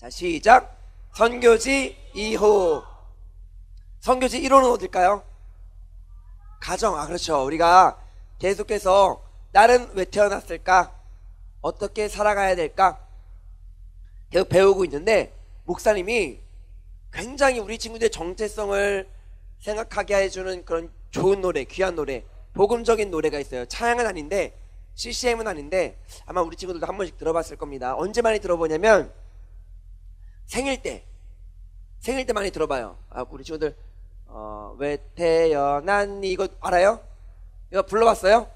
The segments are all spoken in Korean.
자, 시작. 선교지 2호. 선교지 1호는 어딜까요? 가정. 그렇죠. 우리가 계속해서 나는 왜 태어났을까? 어떻게 살아가야 될까? 계속 배우고 있는데, 목사님이 굉장히 우리 친구들의 정체성을 생각하게 해주는 그런 좋은 노래, 귀한 노래, 복음적인 노래가 있어요. 찬양은 아닌데, CCM은 아닌데, 아마 우리 친구들도 한 번씩 들어봤을 겁니다. 언제 많이 들어보냐면 생일 때 많이 들어봐요. 우리 친구들 왜 태어났니 이거 알아요? 이거 불러봤어요?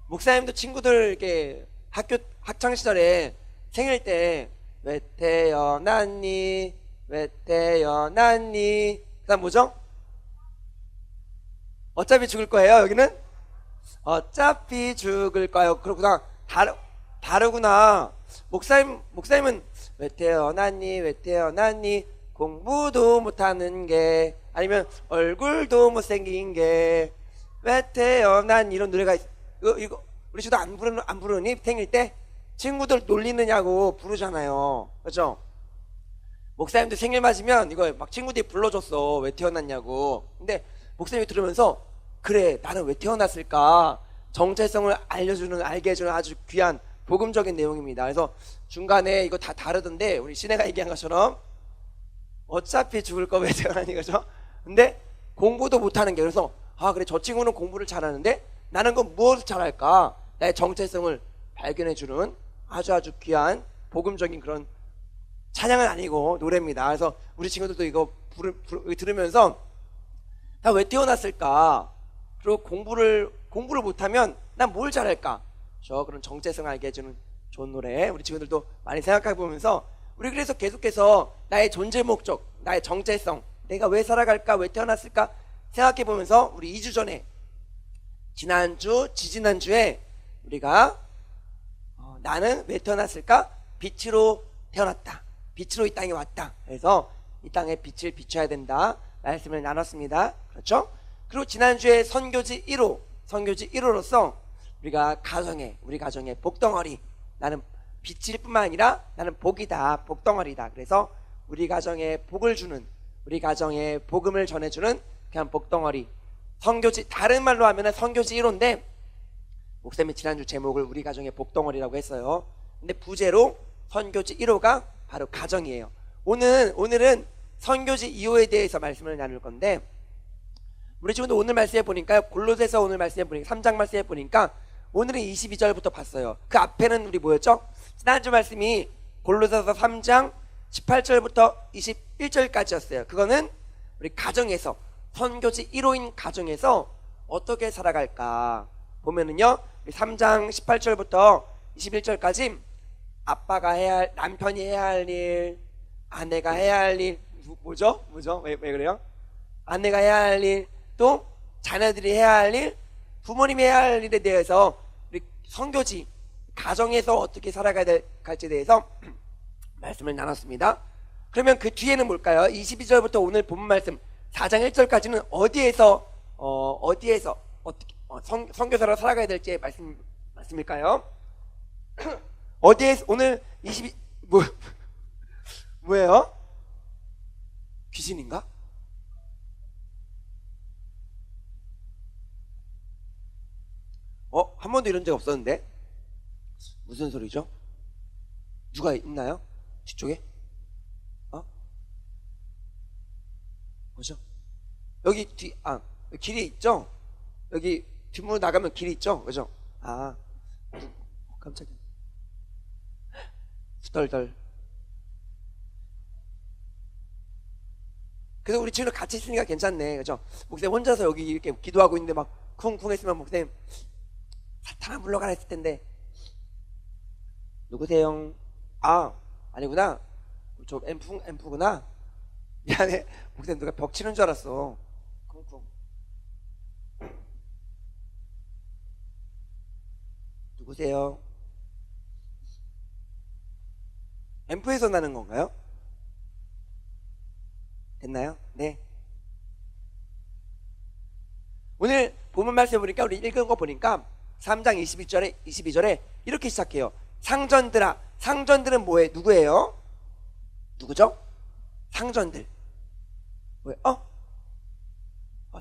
목사님도 친구들 이렇게 학교 학창 시절에 생일 때 왜 태어났니 왜 태어났니 그다음 뭐죠? 어차피 죽을 거예요. 여기는 어차피 죽을 거예요. 그렇구나. 다르구나. 목사님은 왜 태어났니 왜 태어났니 공부도 못하는 게 아니면 얼굴도 못생긴 게 왜 태어났니 이런 노래가 이거 우리 주도 안 부르니 생일 때 친구들 놀리느냐고 부르잖아요. 그렇죠? 목사님도 생일 맞으면 이거 막 친구들이 불러줬어. 왜 태어났냐고. 근데 목사님이 들으면서 그래 나는 왜 태어났을까 정체성을 알게 해주는 아주 귀한 복음적인 내용입니다. 그래서 중간에 이거 다 다르던데 우리 시내가 얘기한 것처럼 어차피 죽을 거 왜 태어나니 그죠? 근데 공부도 못하는 게 그래서 그래 저 친구는 공부를 잘하는데 나는 그럼 무엇을 잘할까? 나의 정체성을 발견해주는 아주 귀한 복음적인 그런 찬양은 아니고 노래입니다. 그래서 우리 친구들도 이거 들으면서 나 왜 태어났을까? 그리고 공부를 못하면 난 뭘 잘할까? 그런 정체성을 알게 해주는 좋은 노래 우리 친구들도 많이 생각해 보면서 우리 그래서 계속해서 나의 존재 목적, 나의 정체성, 내가 왜 살아갈까, 왜 태어났을까 생각해 보면서 우리 2주 전에 지난주, 지지난주에 우리가 나는 왜 태어났을까? 빛으로 태어났다. 빛으로 이 땅에 왔다. 그래서 이 땅에 빛을 비춰야 된다. 말씀을 나눴습니다. 그렇죠? 그리고 지난주에 선교지 1호로서 우리가 우리 가정의 복덩어리 나는 빛일 뿐만 아니라 나는 복이다. 복덩어리다. 그래서 우리 가정에 복을 주는 우리 가정에 복음을 전해주는 그냥 복덩어리 선교지 다른 말로 하면 선교지 1호인데 목사님이 지난주 제목을 우리 가정의 복덩어리라고 했어요. 근데 부제로 선교지 1호가 바로 가정이에요. 오늘은 선교지 2호에 대해서 말씀을 나눌 건데 우리 친구들 오늘 말씀해 보니까 골로새서 오늘 말씀해 보니까 3장 말씀해 보니까 오늘은 22절부터 봤어요. 그 앞에는 우리 뭐였죠? 지난주 말씀이 골로새서 3장 18절부터 21절까지였어요. 그거는 우리 가정에서 선교지 1호인 가정에서 어떻게 살아갈까 보면은요 3장 18절부터 21절까지 아빠가 해야 할 남편이 해야 할 일 아내가 해야 할 일 뭐죠? 왜 그래요? 아내가 해야 할 일 또 자녀들이 해야 할 일 부모님이 해야 할 일에 대해서 우리 선교지 가정에서 어떻게 살아가야 할지에 대해서 말씀을 나눴습니다. 그러면 그 뒤에는 뭘까요? 22절부터 오늘 본문 말씀 4장 1절까지는 어디에서 어떻게 선교사로 살아가야 될지 말씀일까요? 어디에서 오늘 22 뭐예요? 귀신인가? 한 번도 이런 적 없었는데 무슨 소리죠? 누가 있나요? 뒤쪽에? 뭐죠? 여기 길이 있죠? 여기 뒷문으로 나가면 길이 있죠? 그죠? 깜짝이야. 후덜덜. 그래서 우리 친구 같이 있으니까 괜찮네. 그죠? 목사님 혼자서 여기 이렇게 기도하고 있는데 막 쿵쿵 했으면 목사님 사탄아 물러가라 했을 텐데. 누구세요? 아니구나. 저 앰프구나. 미안해. 목사님 누가 벽 치는 줄 알았어. 쿵쿵. 누구세요? 앰프에서 나는 건가요? 됐나요? 네. 오늘 본문 말씀 보니까 우리 읽은 거 보니까 3장 22절에 이렇게 시작해요. 상전들아. 상전들은 뭐예요? 누구예요? 뭐죠? 상전들. 왜?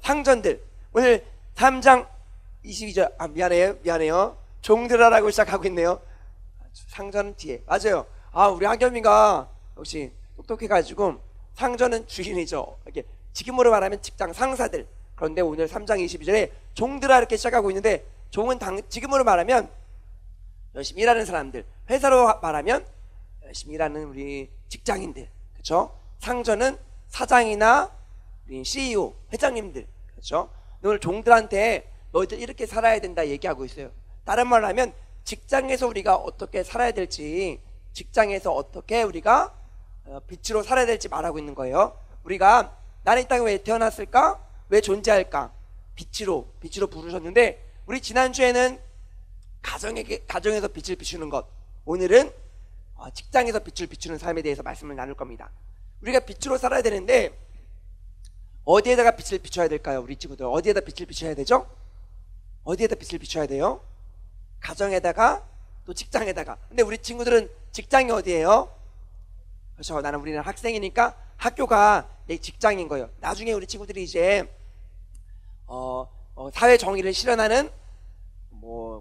상전들. 오늘 3장 22절. 미안해요. 종들아라고 시작하고 있네요. 상전은 뒤에. 맞아요. 우리 한겸이가 역시 똑똑해가지고 상전은 주인이죠. 이렇게 지금으로 말하면 직장 상사들. 그런데 오늘 3장 22절에 종들아 이렇게 시작하고 있는데, 종은 지금으로 말하면 열심히 일하는 사람들, 회사로 말하면 열심히 일하는 우리 직장인들, 그렇죠? 상전은 사장이나 우리 CEO, 회장님들, 그렇죠? 오늘 종들한테 너희들 이렇게 살아야 된다 얘기하고 있어요. 다른 말로 하면 직장에서 우리가 어떻게 살아야 될지, 직장에서 어떻게 우리가 빛으로 살아야 될지 말하고 있는 거예요. 우리가 나는 이 땅에 왜 태어났을까? 왜 존재할까? 빛으로 부르셨는데, 우리 지난주에는 가정에서 빛을 비추는 것, 오늘은 직장에서 빛을 비추는 삶에 대해서 말씀을 나눌 겁니다. 우리가 빛으로 살아야 되는데 어디에다가 빛을 비춰야 될까요? 우리 친구들 어디에다 빛을 비춰야 되죠? 어디에다 빛을 비춰야 돼요? 가정에다가, 또 직장에다가. 근데 우리 친구들은 직장이 어디예요? 그렇죠. 우리는 학생이니까 학교가 내 직장인 거예요. 나중에 우리 친구들이 이제 사회 정의를 실현하는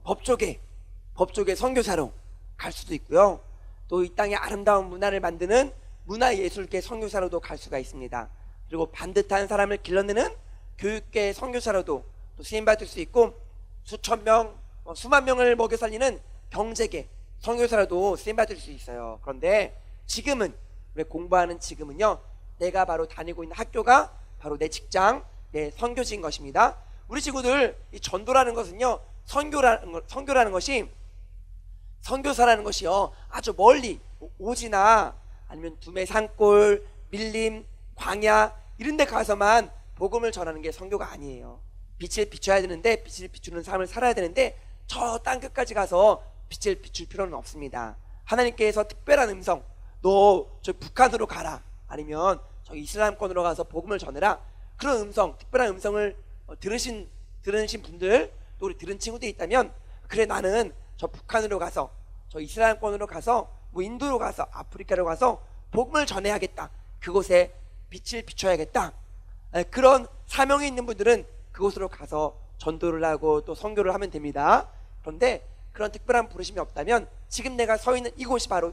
법조계 선교사로 갈 수도 있고요. 또 이 땅에 아름다운 문화를 만드는 문화예술계 선교사로도 갈 수가 있습니다. 그리고 반듯한 사람을 길러내는 교육계 선교사로도 또 쓰임받을 수 있고, 수천 명, 수만 명을 먹여 살리는 경제계 선교사로도 쓰임받을 수 있어요. 그런데 지금은, 우리 공부하는 지금은요, 내가 바로 다니고 있는 학교가 바로 내 직장, 내 선교지인 것입니다. 우리 친구들, 이 전도라는 것은요, 선교라는 것이, 선교사라는 것이요, 아주 멀리 오지나 아니면 두메 산골, 밀림, 광야 이런 데 가서만 복음을 전하는 게 선교가 아니에요. 빛을 비춰야 되는데, 빛을 비추는 삶을 살아야 되는데, 저 땅끝까지 가서 빛을 비출 필요는 없습니다. 하나님께서 특별한 음성, 너 저 북한으로 가라, 아니면 저 이슬람권으로 가서 복음을 전해라, 그런 음성, 특별한 음성을 들으신 분들, 또 우리 들은 친구들이 있다면, 그래, 나는 저 북한으로 가서, 저 이슬람권으로 가서, 인도로 가서, 아프리카로 가서 복음을 전해야겠다, 그곳에 빛을 비춰야겠다, 그런 사명이 있는 분들은 그곳으로 가서 전도를 하고 또 선교를 하면 됩니다. 그런데 그런 특별한 부르심이 없다면, 지금 내가 서 있는 이곳이 바로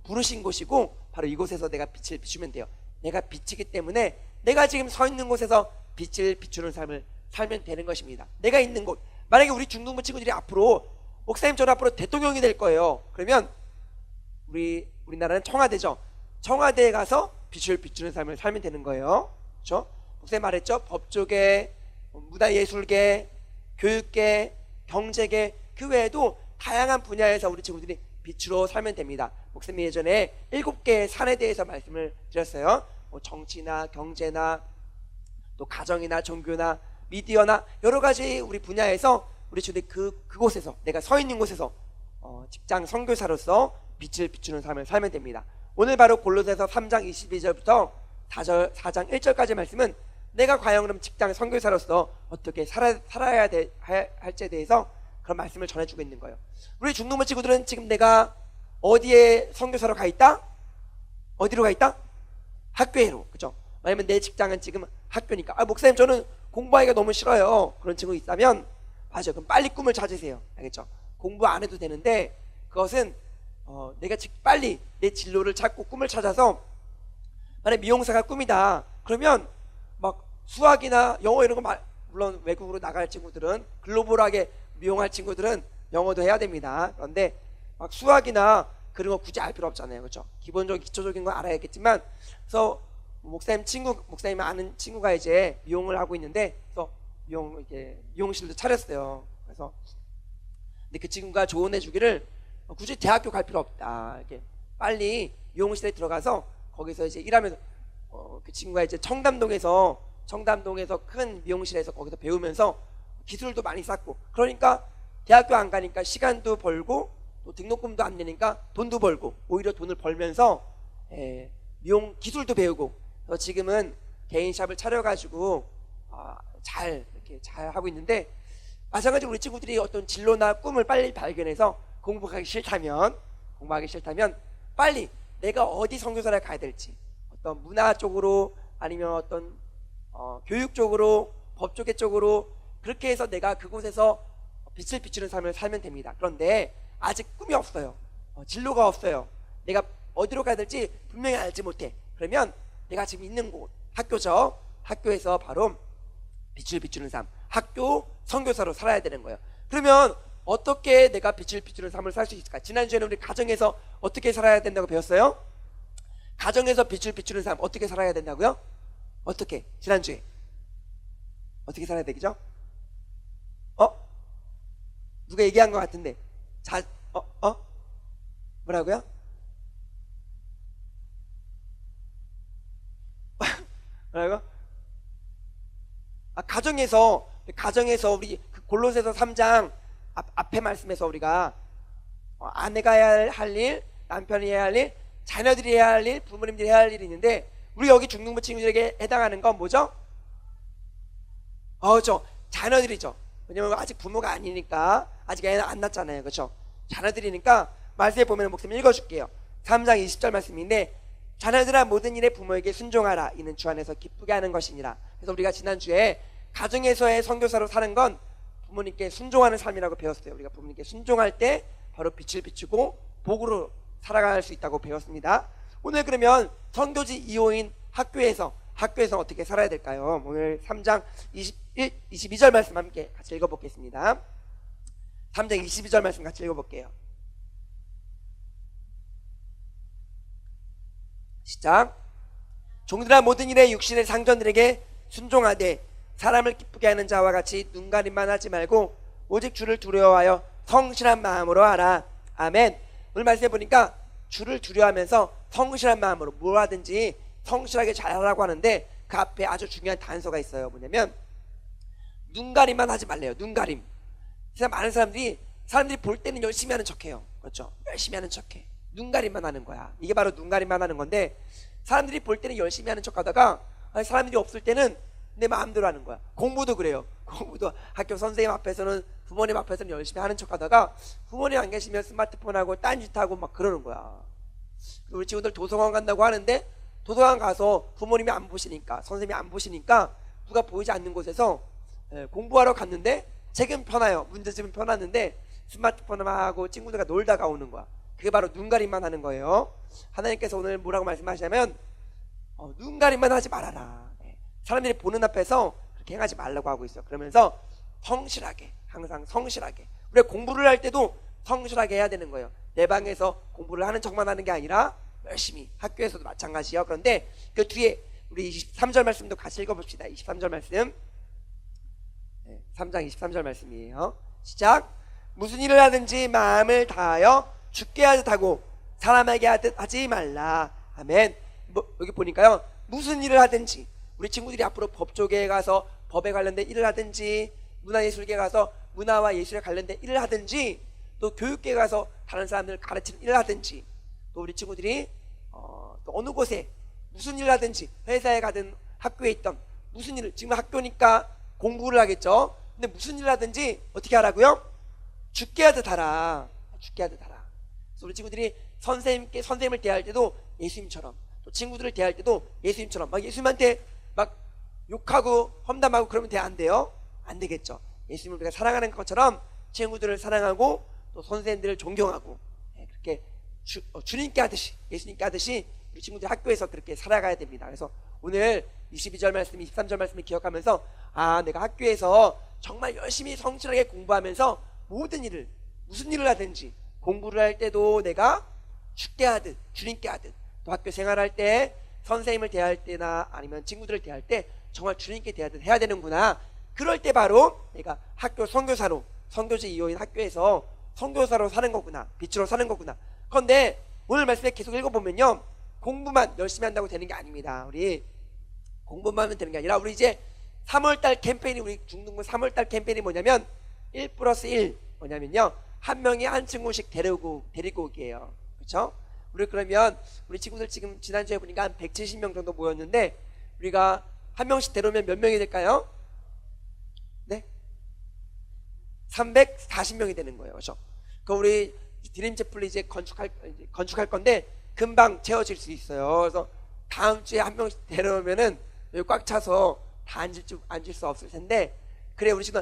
부르신 곳이고, 바로 이곳에서 내가 빛을 비추면 돼요. 내가 빛이기 때문에 내가 지금 서 있는 곳에서 빛을 비추는 삶을 살면 되는 것입니다. 내가 있는 곳, 만약에 우리 중등부 친구들이 앞으로, 목사님 저는 앞으로 대통령이 될 거예요. 그러면 우리나라는 청와대죠. 청와대에 가서 빛을 비추는 삶을 살면 되는 거예요. 그렇죠? 목사님 말했죠. 법조계, 문화예술계, 교육계, 경제계, 그 외에도 다양한 분야에서 우리 친구들이 빛으로 살면 됩니다. 목사님 예전에 7개의 산에 대해서 말씀을 드렸어요. 정치나 경제나 또 가정이나 종교나 미디어나 여러 가지 우리 분야에서 우리 친구들이 그곳에서, 내가 서 있는 곳에서 직장 선교사로서 빛을 비추는 삶을 살면 됩니다. 오늘 바로 골로새서 3장 22절부터 4장 1절까지 말씀은 내가 과연 그럼 직장 선교사로서 어떻게 살아야 할지에 대해서 그런 말씀을 전해주고 있는 거예요. 우리 중동부 친구들은 지금 내가 어디에 선교사로 가 있다? 어디로 가 있다? 학교로. 그죠? 왜냐면 내 직장은 지금 학교니까. 목사님 저는 공부하기가 너무 싫어요, 그런 친구 있다면, 맞아요, 그럼 빨리 꿈을 찾으세요. 알겠죠? 공부 안 해도 되는데, 그것은 내가 빨리 내 진로를 찾고 꿈을 찾아서, 만약 미용사가 꿈이다 그러면 막 수학이나 영어 이런 거, 물론 외국으로 나갈 친구들은, 글로벌하게 미용할 친구들은 영어도 해야 됩니다. 그런데 막 수학이나 그런 거 굳이 알 필요 없잖아요. 그렇죠? 기본적인 기초적인 거 알아야겠지만, 그래서 목사님 아는 친구가 이제 미용을 하고 있는데, 그래서 미용실도 차렸어요. 그래서 근데 그 친구가 조언해 주기를, 굳이 대학교 갈 필요 없다, 이렇게 빨리 미용실에 들어가서 거기서 이제 일하면서, 그 친구가 이제 청담동에서 큰 미용실에서 거기서 배우면서 기술도 많이 쌓고, 그러니까 대학교 안 가니까 시간도 벌고 또 등록금도 안 내니까 돈도 벌고, 오히려 돈을 벌면서 미용 기술도 배우고, 그래서 지금은 개인샵을 차려가지고 이렇게 잘 하고 있는데, 마찬가지로 우리 친구들이 어떤 진로나 꿈을 빨리 발견해서 공부하기 싫다면 빨리 내가 어디 선교사를 가야 될지, 어떤 문화 쪽으로 아니면 어떤 교육 쪽으로, 법 조계 쪽으로, 그렇게 해서 내가 그곳에서 빛을 비추는 삶을 살면 됩니다. 그런데 아직 꿈이 없어요. 진로가 없어요. 내가 어디로 가야 될지 분명히 알지 못해. 그러면 내가 지금 있는 곳, 학교죠. 학교에서 바로 빛을 비추는 삶, 학교 선교사로 살아야 되는 거예요. 그러면 어떻게 내가 빛을 비추는 삶을 살 수 있을까? 지난주에는 우리 가정에서 어떻게 살아야 된다고 배웠어요? 가정에서 빛을 비추는 삶 어떻게 살아야 된다고요? 어떻게? 지난주에 어떻게 살아야 되겠죠? 누가 얘기한 것 같은데 뭐라고요? 뭐라고? 가정에서 우리 그 골로새서 3장 앞에 말씀에서 우리가 아내가 해야 할 일, 남편이 해야 할 일, 자녀들이 해야 할 일, 부모님들이 해야 할 일이 있는데, 우리 여기 중등부 친구들에게 해당하는 건 뭐죠? 그렇죠. 자녀들이죠. 왜냐면 아직 부모가 아니니까, 아직 애는 안 낳았잖아요. 그렇죠. 자녀들이니까 말씀에 보면 목사님 읽어줄게요. 3장 20절 말씀인데, 자녀들아 모든 일에 부모에게 순종하라. 이는 주 안에서 기쁘게 하는 것이니라. 그래서 우리가 지난주에 가정에서의 선교사로 사는 건 부모님께 순종하는 삶이라고 배웠어요. 우리가 부모님께 순종할 때 바로 빛을 비추고 복으로 살아갈 수 있다고 배웠습니다. 오늘 그러면 선교지 2호인 학교에서 어떻게 살아야 될까요? 오늘 3장 22절 말씀 함께 같이 읽어보겠습니다. 3장 22절 말씀 같이 읽어볼게요. 시작. 종들아 모든 일에 육신의 상전들에게 순종하되 사람을 기쁘게 하는 자와 같이 눈가림만 하지 말고 오직 주를 두려워하여 성실한 마음으로 하라. 아멘. 오늘 말씀해 보니까 주를 두려워하면서 성실한 마음으로 뭘 하든지 성실하게 잘하라고 하는데, 그 앞에 아주 중요한 단서가 있어요. 뭐냐면 눈가림만 하지 말래요. 눈가림. 세상 많은 사람들이 볼 때는 열심히 하는 척해요. 그렇죠? 열심히 하는 척해. 눈가림만 하는 거야. 이게 바로 눈가림만 하는 건데, 사람들이 볼 때는 열심히 하는 척하다가 사람들이 없을 때는 내 마음대로 하는 거야. 공부도 그래요. 공부도 학교 선생님 앞에서는, 부모님 앞에서는 열심히 하는 척하다가 부모님 안 계시면 스마트폰하고 딴짓하고 막 그러는 거야. 우리 친구들 도서관 간다고 하는데, 도서관 가서 부모님이 안 보시니까, 선생님이 안 보시니까 누가 보이지 않는 곳에서 공부하러 갔는데 책은 펴놔요. 문제집은 펴놨는데 스마트폰하고 친구들과 놀다가 오는 거야. 그게 바로 눈가림만 하는 거예요. 하나님께서 오늘 뭐라고 말씀하시냐면 눈가림만 하지 말아라. 사람들이 보는 앞에서 그렇게 행하지 말라고 하고 있어. 그러면서 성실하게, 항상 성실하게, 우리가 공부를 할 때도 성실하게 해야 되는 거예요. 내 방에서 공부를 하는 척만 하는 게 아니라 열심히, 학교에서도 마찬가지요. 그런데 그 뒤에 우리 23절 말씀도 같이 읽어봅시다. 23절 말씀, 3장 23절 말씀이에요. 시작. 무슨 일을 하든지 마음을 다하여 주께 하듯 하고 사람에게 하듯 하지 말라. 아멘. 여기 보니까요, 무슨 일을 하든지, 우리 친구들이 앞으로 법 쪽에 가서 법에 관련된 일을 하든지, 문화예술계 가서 문화와 예술에 관련된 일을 하든지, 또 교육계 가서 다른 사람들을 가르치는 일을 하든지, 또 우리 친구들이 또 어느 곳에 무슨 일을 하든지, 회사에 가든 학교에 있던 무슨 일을, 지금 학교니까 공부를 하겠죠. 근데 무슨 일을 하든지 어떻게 하라고요? 주께 하듯 하라. 주께 하듯 하라. 그래서 우리 친구들이 선생님을 대할 때도 예수님처럼, 또 친구들을 대할 때도 예수님처럼, 막 예수님한테 막 욕하고 험담하고 그러면 안 돼요? 안 되겠죠. 예수님을 우리가 사랑하는 것처럼 친구들을 사랑하고 또 선생님들을 존경하고, 그렇게 주님께 하듯이, 예수님께 하듯이 우리 친구들 학교에서 그렇게 살아가야 됩니다. 그래서 오늘 22절 말씀, 23절 말씀을 기억하면서, 내가 학교에서 정말 열심히 성실하게 공부하면서 모든 일을, 무슨 일을 하든지, 공부를 할 때도 내가 주께 하듯, 주님께 하듯, 또 학교 생활할 때 선생님을 대할 때나 아니면 친구들을 대할 때 정말 주님께 대하듯 해야 되는구나. 그럴 때 바로 내가 학교 선교사로, 선교지 2호인 학교에서 선교사로 사는 거구나, 빛으로 사는 거구나. 그런데 오늘 말씀에 계속 읽어보면요, 공부만 열심히 한다고 되는 게 아닙니다. 우리 공부만 하면 되는 게 아니라, 우리 이제 3월달 캠페인이, 우리 중등부 3월달 캠페인이 뭐냐면 1+1, 뭐냐면요, 한 명이 한 친구씩 데리고 오기예요. 그렇죠? 우리 그러면 우리 친구들 지금 지난주에 보니까 한 170명 정도 모였는데, 우리가 한 명씩 데려오면 몇 명이 될까요? 네? 340명이 되는 거예요. 그렇죠? 그 우리 드림제플 이제 건축할 건데, 금방 채워질 수 있어요. 그래서 다음 주에 한 명씩 데려오면은 여기 꽉 차서 다 앉을 수 없을 텐데, 그래 우리 지금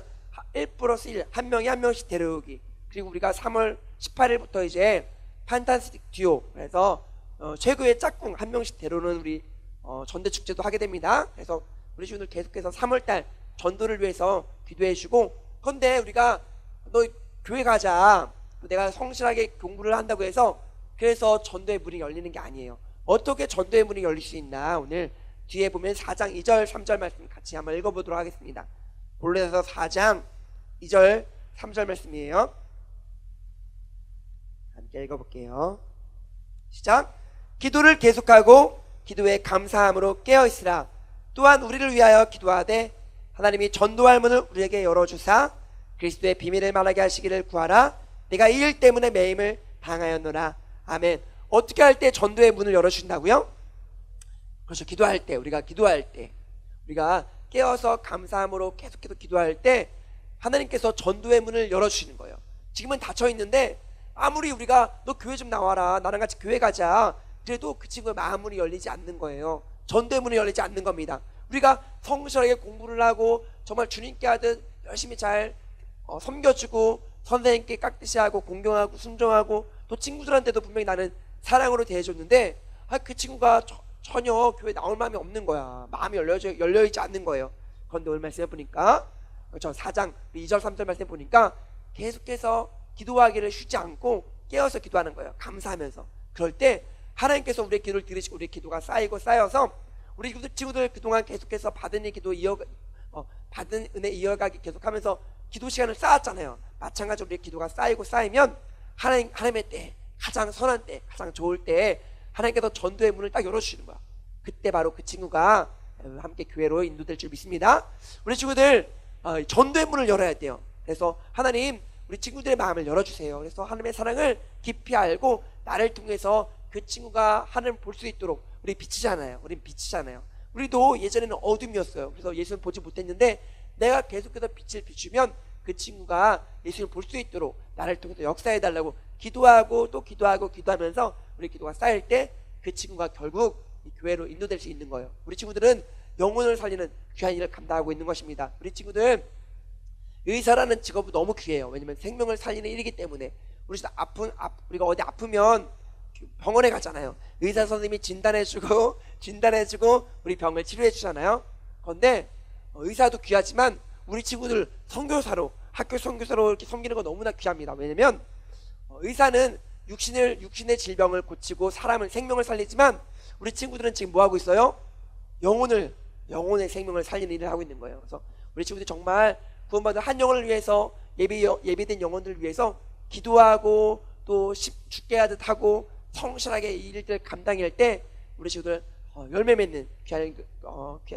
1+1 한 명이 한 명씩 데려오기. 그리고 우리가 3월 18일부터 이제 판타스틱 듀오, 그래서 최고의 짝꿍 한 명씩 데려오는 우리 전대 축제도 하게 됩니다. 그래서 우리 친구들 계속해서 3월달 전도를 위해서 기도해 주고, 그런데 우리가 너 교회 가자, 내가 성실하게 공부를 한다고 해서 그래서 전도의 문이 열리는 게 아니에요. 어떻게 전도의 문이 열릴 수 있나, 오늘 뒤에 보면 4장 2절 3절 말씀 같이 한번 읽어보도록 하겠습니다. 골로새서 4장 2절 3절 말씀이에요. 함께 읽어볼게요. 시작. 기도를 계속하고 기도에 감사함으로 깨어있으라. 또한 우리를 위하여 기도하되 하나님이 전도할 문을 우리에게 열어주사 그리스도의 비밀을 말하게 하시기를 구하라. 내가 이 일 때문에 매임을 당하였노라. 아멘. 어떻게 할 때 전도의 문을 열어주신다고요? 그렇죠. 기도할 때, 우리가 기도할 때, 우리가 깨어서 감사함으로 계속해서 기도할 때 하나님께서 전도의 문을 열어주시는 거예요. 지금은 닫혀있는데 아무리 우리가 너 교회 좀 나와라, 나랑 같이 교회 가자, 그래도 그 친구의 마음문이 열리지 않는 거예요. 전도의 문이 열리지 않는 겁니다. 우리가 성실하게 공부를 하고 정말 주님께 하듯 열심히 잘 섬겨주고 선생님께 깍듯이 하고 공경하고 순종하고 또 친구들한테도 분명히 나는 사랑으로 대해줬는데 그 친구가 전혀 교회 나올 마음이 없는 거야. 마음이 열려있지 않는 거예요. 그런데 오늘 말씀해 보니까, 저 4장 2절 3절 말씀해 보니까 계속해서 기도하기를 쉬지 않고 깨어서 기도하는 거예요. 감사하면서. 그럴 때 하나님께서 우리의 기도를 들으시고 우리의 기도가 쌓이고 쌓여서 우리 친구들 그동안 계속해서 받은 받은 은혜 이어가기 계속하면서 기도 시간을 쌓았잖아요. 마찬가지로 우리의 기도가 쌓이고 쌓이면 하나님의 때, 가장 선한 때, 가장 좋을 때 하나님께서 전도의 문을 딱 열어주시는 거야. 그때 바로 그 친구가 함께 교회로 인도될 줄 믿습니다. 우리 친구들 전도의 문을 열어야 돼요. 그래서 하나님 우리 친구들의 마음을 열어주세요. 그래서 하나님의 사랑을 깊이 알고 나를 통해서 그 친구가 하나님을 볼 수 있도록. 우리 빛이잖아요. 우린 빛이잖아요. 우리도 예전에는 어둠이었어요. 그래서 예수님 보지 못했는데 내가 계속해서 빛을 비추면 그 친구가 예수님을 볼 수 있도록 나를 통해서 역사해달라고 기도하고 또 기도하고 기도하면서 우리 기도가 쌓일 때 그 친구가 결국 이 교회로 인도될 수 있는 거예요. 우리 친구들은 영혼을 살리는 귀한 일을 감당하고 있는 것입니다. 우리 친구들 의사라는 직업이 너무 귀해요. 왜냐면 생명을 살리는 일이기 때문에. 우리가 어디 아프면 병원에 가잖아요. 의사 선생님이 진단해주고 우리 병을 치료해 주잖아요. 그런데 의사도 귀하지만 우리 친구들 선교사로, 학교 선교사로 이렇게 섬기는 거 너무나 귀합니다. 왜냐면 의사는 육신의 질병을 고치고 생명을 살리지만 우리 친구들은 지금 뭐 하고 있어요? 영혼의 생명을 살리는 일을 하고 있는 거예요. 그래서 우리 친구들이 정말 구원받은 한 영혼을 위해서 예비된 영혼들을 위해서 기도하고 또 죽게 하듯 하고 성실하게 이 일들 감당할 때 우리 친구들 열매 맺는 귀한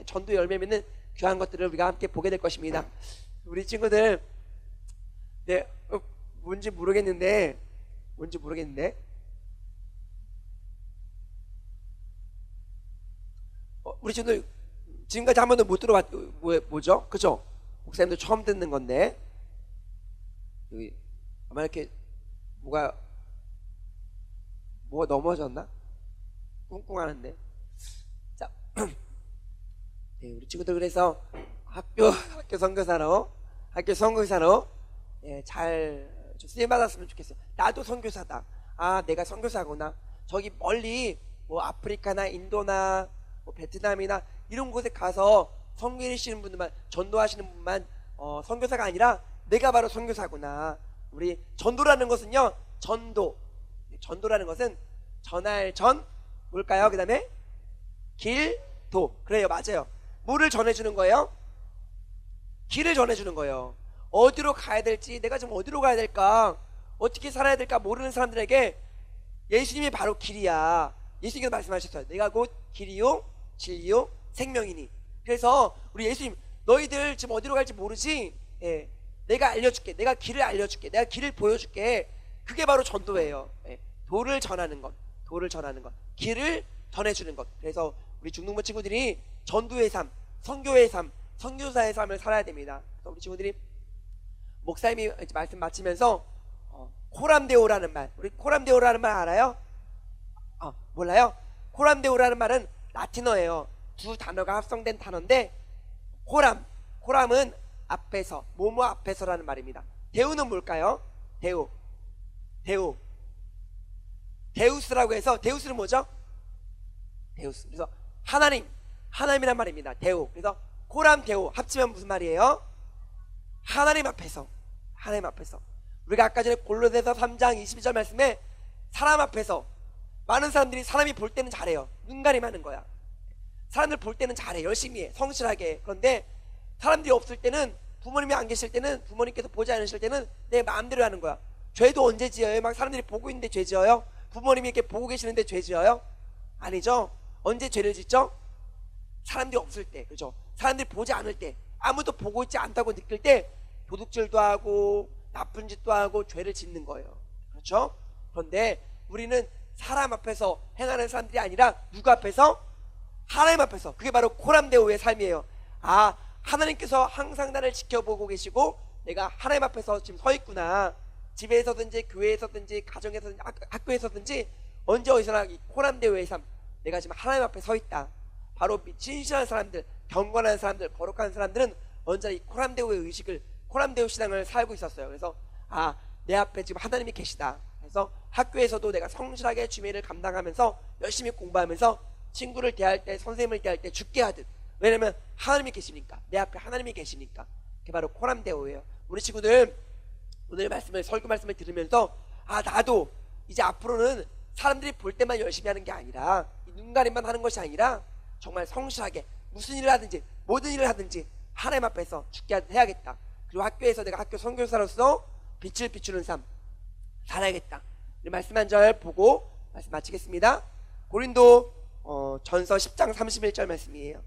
전도 열매 맺는 귀한 것들을 우리가 함께 보게 될 것입니다. 우리 친구들 뭔지 모르겠는데 우리 친구들 지금까지 한 번도 못 들어봤 뭐죠? 그죠? 목사님도 처음 듣는 건데 여기 아마 이렇게 뭐가 넘어졌나? 꿍꿍하는데. 자, 네, 우리 친구들 그래서 학교 선교사로 잘 쓰임 받았으면 좋겠어요. 나도 선교사다. 내가 선교사구나. 저기 멀리 뭐 아프리카나 인도나 뭐 베트남이나 이런 곳에 가서 섬기시는 분들만, 전도하시는 분만 선교사가 아니라 내가 바로 선교사구나. 우리 전도라는 것은요, 전도라는 것은 전할 전 뭘까요? 그 다음에 길도. 그래요, 맞아요. 뭐를 전해주는 거예요? 길을 전해주는 거예요. 어디로 가야 될지, 내가 지금 어디로 가야 될까, 어떻게 살아야 될까 모르는 사람들에게 예수님이 바로 길이야. 예수님께서 말씀하셨어요. 내가 곧 길이요 진리요 생명이니. 그래서 우리 예수님, 너희들 지금 어디로 갈지 모르지? 내가 알려줄게. 내가 길을 알려줄게. 내가 길을 보여줄게. 그게 바로 전도예요. 도를 전하는 것, 길을 전해주는 것. 그래서 우리 중동부 친구들이 전도의 삶, 선교의 삶, 선교사의 삶을 살아야 됩니다. 그래서 우리 친구들이 목사님이 말씀 마치면서 코람데오라는 말, 우리 코람데오라는 말 알아요? 몰라요? 코람데오라는 말은 라틴어예요. 두 단어가 합성된 단어인데 코람은 앞에서, 뭐뭐 앞에서라는 말입니다. 데우는 뭘까요? 데우스라고 해서, 데우스는 뭐죠? 데우스. 그래서 하나님이란 말입니다. 그래서 코람 데오 합치면 무슨 말이에요? 하나님 앞에서. 우리가 아까 전에 골로새서 3장 22절 말씀에 사람 앞에서, 많은 사람들이 사람이 볼 때는 잘해요. 눈가림하는 거야. 사람들 볼 때는 잘해, 열심히 해, 성실하게 해. 그런데 사람들이 없을 때는, 부모님이 안 계실 때는, 부모님께서 보지 않으실 때는 내 마음대로 하는 거야. 죄도 언제 지어요? 막 사람들이 보고 있는데 죄 지어요? 부모님이 이렇게 보고 계시는데 죄 지어요? 아니죠. 언제 죄를 짓죠? 사람들이 없을 때, 그죠? 사람들이 보지 않을 때, 아무도 보고 있지 않다고 느낄 때 도둑질도 하고 나쁜 짓도 하고 죄를 짓는 거예요. 그렇죠? 그런데 우리는 사람 앞에서 행하는 사람들이 아니라 누구 앞에서? 하나님 앞에서. 그게 바로 코람데오의 삶이에요. 하나님께서 항상 나를 지켜보고 계시고 내가 하나님 앞에서 지금 서 있구나. 집에서든지 교회에서든지 가정에서든지 학교에서든지 언제 어디서나 이 코람데오의 삶, 내가 지금 하나님 앞에 서 있다. 바로 진실한 사람들, 경건한 사람들, 거룩한 사람들은 언제나 이 코람데오의 의식을, 코람데오 신앙을 살고 있었어요. 그래서 내 앞에 지금 하나님이 계시다. 그래서 학교에서도 내가 성실하게 주의 일을 감당하면서 열심히 공부하면서 친구를 대할 때, 선생님을 대할 때 죽게 하듯. 왜냐면 하나님이 계시니까, 내 앞에 하나님이 계시니까. 그게 바로 코람데오예요. 우리 친구들 오늘 설교 말씀을 들으면서 나도 이제 앞으로는 사람들이 볼 때만 열심히 하는 게 아니라, 눈가림만 하는 것이 아니라 정말 성실하게 무슨 일을 하든지, 모든 일을 하든지 하나님 앞에서 죽게 하듯 해야겠다. 그리고 학교에서 내가 학교 선교사로서 빛을 비추는 삶 살아야겠다. 말씀 한 절 보고 말씀 마치겠습니다. 고린도 전서 10장 31절 말씀이에요.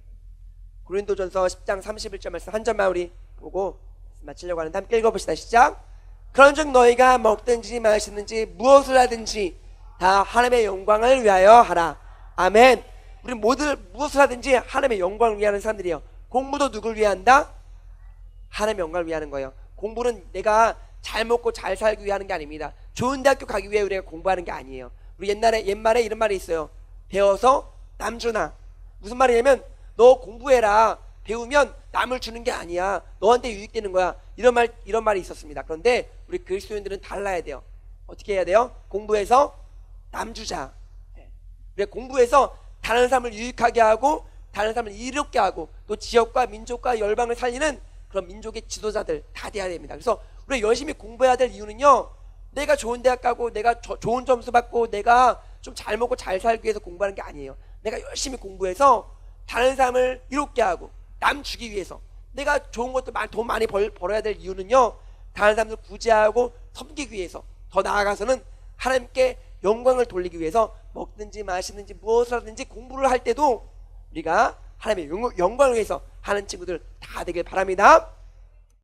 고린도 전서 10장 31절 말씀 한 절만 우리 보고 마치려고 하는데 함께 읽어봅시다. 시작. 그런즉 너희가 먹든지 마시든지 무엇을 하든지 다 하나님의 영광을 위하여 하라. 아멘. 우리 모두 무엇을 하든지 하나님의 영광을 위하는 사람들이에요. 공부도 누굴 위한다? 하나님의 영광을 위하는 거예요. 공부는 내가 잘 먹고 잘 살기 위해 하는 게 아닙니다. 좋은 대학교 가기 위해 우리가 공부하는 게 아니에요. 우리 옛말에 이런 말이 있어요. 배워서 남 주나. 무슨 말이냐면 너 공부해라. 배우면 남을 주는 게 아니야. 너한테 유익되는 거야. 이런 말이 있었습니다. 그런데 우리 그리스도인들은 달라야 돼요. 어떻게 해야 돼요? 공부해서 남 주자. 우리가 공부해서 다른 사람을 유익하게 하고 다른 사람을 이롭게 하고 또 지역과 민족과 열방을 살리는 그런 민족의 지도자들 다 돼야 됩니다. 그래서 우리가 열심히 공부해야 될 이유는요, 내가 좋은 대학 가고 내가 좋은 점수 받고 내가 좀 잘 먹고 잘 살기 위해서 공부하는 게 아니에요. 내가 열심히 공부해서 다른 사람을 이롭게 하고 남 주기 위해서, 내가 좋은 것도 돈 많이 벌어야 될 이유는요, 다른 사람들 구제하고 섬기기 위해서, 더 나아가서는 하나님께 영광을 돌리기 위해서 먹든지 마시든지 무엇을 하든지 공부를 할 때도 우리가 하나님의 영광을 위해서 하는 친구들 다 되길 바랍니다.